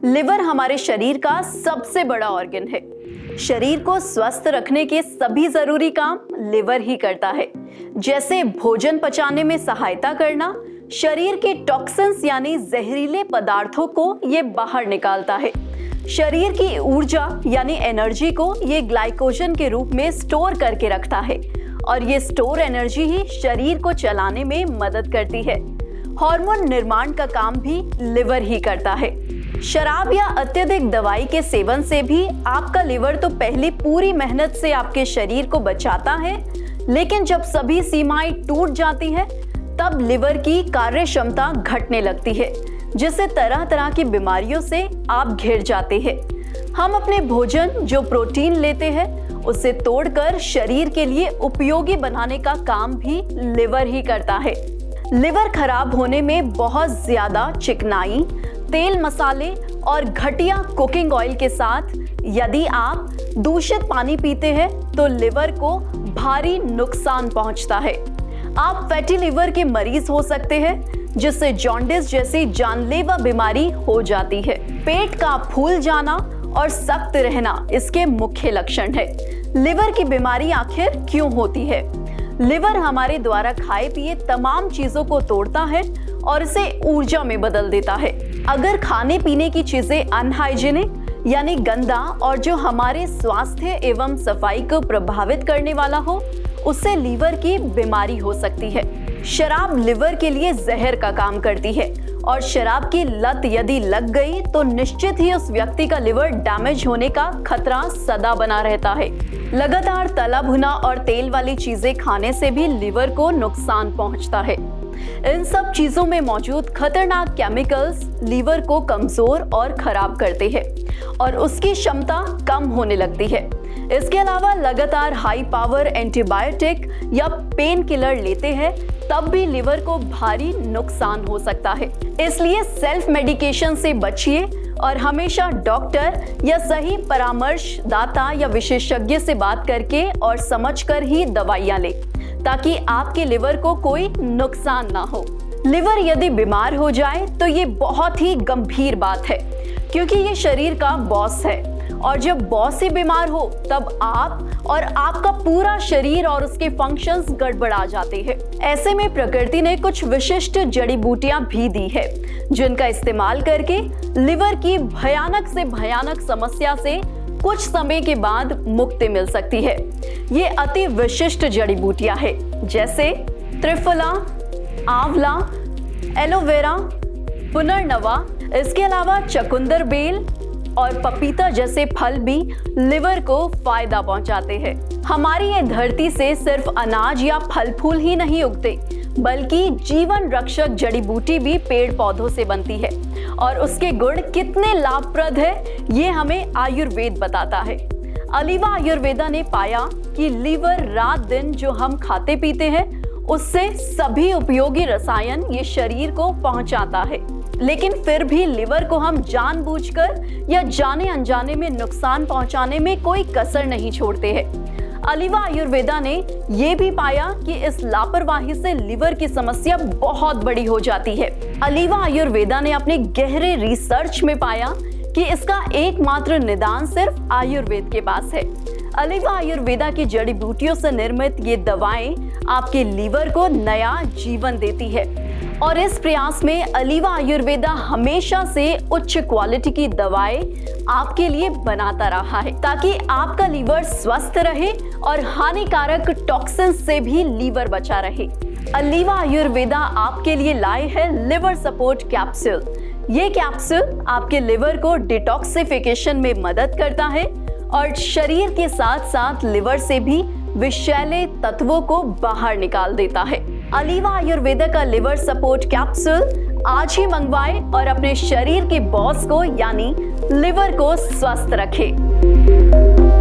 Liver हमारे शरीर का सबसे बड़ा ऑर्गन है। शरीर को स्वस्थ रखने के सभी जरूरी काम लिवर ही करता है, जैसे भोजन पचाने में सहायता करना, शरीर के टॉक्सिन्स यानी जहरीले पदार्थों को ये बाहर निकालता है, शरीर की ऊर्जा यानी एनर्जी को ये ग्लाइकोजन के रूप में स्टोर करके रखता है और ये स्टोर एनर्जी ही शरीर को चलाने में मदद करती है। हार्मोन निर्माण का काम भी लिवर ही करता है। शराब या अत्यधिक दवाई के सेवन से भी आपका लिवर तो पहले पूरी मेहनत से आपके शरीर को बचाता है, लेकिन जब सभी सीमाएं टूट जाती है तब लिवर की कार्य क्षमता घटने लगती है, जिससे तरह तरह की बीमारियों से आप घिर जाते हैं। हम अपने भोजन जो प्रोटीन लेते हैं उसे तोड़कर शरीर के लिए उपयोगी बनाने का काम भी लिवर ही करता है। लिवर खराब होने में बहुत ज्यादा चिकनाई, तेल मसाले और घटिया कुकिंग ऑयल के साथ यदि आप दूषित पानी पीते हैं तो लिवर को भारी नुकसान पहुंचता है। आप फैटी लिवर के मरीज हो सकते हैं, जिससे जॉन्डिस जैसी जानलेवा बीमारी हो जाती है। पेट का फूल जाना और सख्त रहना इसके मुख्य लक्षण है। लिवर की बीमारी आखिर क्यों होती है? लिवर हमारे द्वारा खाए पिए तमाम चीजों को तोड़ता है और इसे ऊर्जा में बदल देता है। अगर खाने पीने की चीजें अनहाइजीनिक यानी गंदा और जो हमारे स्वास्थ्य एवं सफाई को प्रभावित करने वाला हो, उससे लिवर की बीमारी हो सकती है। शराब लिवर के लिए जहर का काम करती है और शराब की लत यदि लग गई तो निश्चित ही उस व्यक्ति का लिवर डैमेज होने का खतरा सदा बना रहता है। लगातार तला भुना और तेल वाली चीजें खाने से भी लिवर को नुकसान पहुंचता है। इन सब चीजों में मौजूद खतरनाक केमिकल्स लिवर को कमजोर और खराब करते हैं और उसकी क्षमता कम होने लगती है। इसके अलावा लगातार हाई पावर एंटीबायोटिक या पेन किलर लेते हैं तब भी लिवर को भारी नुकसान हो सकता है। इसलिए सेल्फ मेडिकेशन से बचिए और हमेशा डॉक्टर या सही परामर्शदाता या विशेषज्ञ से बात करके और समझकर ही दवाइयां लें, ताकि आपके लिवर को कोई नुकसान ना हो। लिवर यदि बीमार हो जाए तो ये बहुत ही गंभीर बात है, क्योंकि ये शरीर का बॉस है और जब बॉस ही बीमार हो तब आप और आपका पूरा शरीर और उसके फंक्शंस गड़बड़ा जाते हैं। ऐसे में प्रकृति ने कुछ विशिष्ट जड़ी बूटियां भी दी है, जिनका इस्तेमाल करके लिवर की भयानक से भयानक समस्या से कुछ समय के बाद मुक्ति मिल सकती है। ये अति विशिष्ट जड़ी बूटियां हैं, जैसे त्रिफला, आंवला, एलोवेरा, पुनर्नवा। इसके अलावा चकुंदर बेल और पपीता जैसे फल भी लिवर को फायदा पहुंचाते हैं। हमारी ये धरती से सिर्फ अनाज या फल फूल ही नहीं उगते, बल्कि जीवन रक्षक जड़ी बूटी भी पेड़ पौधों से बनती है और उसके गुण कितने लाभप्रद है ये हमें आयुर्वेद बताता है। अलीवा आयुर्वेदा ने पाया कि लीवर रात दिन जो हम खाते पीते हैं उससे सभी उपयोगी रसायन ये शरीर को पहुंचाता है, लेकिन फिर भी लिवर को हम जानबूझकर या जाने अनजाने में नुकसान पहुंचाने में कोई कसर नहीं छोड़ते हैं। अलीवा आयुर्वेदा ने ये भी पाया कि इस लापरवाही से लिवर की समस्या बहुत बड़ी हो जाती है। अलीवा आयुर्वेदा ने अपने गहरे रिसर्च में पाया कि इसका एकमात्र निदान सिर्फ आयुर्वेद के पास है। अलीवा आयुर्वेदा की जड़ी बूटियों से निर्मित ये दवाएं आपके लिवर को नया जीवन देती है और इस प्रयास में अलीवा आयुर्वेदा हमेशा से उच्च क्वालिटी की दवाएं आपके लिए बनाता रहा है, ताकि आपका लीवर स्वस्थ रहे और हानिकारक टॉक्सिन से भी लीवर बचा रहे। अलीवा आयुर्वेदा आपके लिए लाए है लिवर सपोर्ट कैप्सूल। ये कैप्सूल आपके लिवर को डिटॉक्सिफिकेशन में मदद करता है और शरीर के साथ साथ लिवर से भी विषैले तत्वों को बाहर निकाल देता है। अलीवा आयुर्वेदा का लिवर सपोर्ट कैप्सूल आज ही मंगवाएं और अपने शरीर के बॉस को यानी लिवर को स्वस्थ रखें।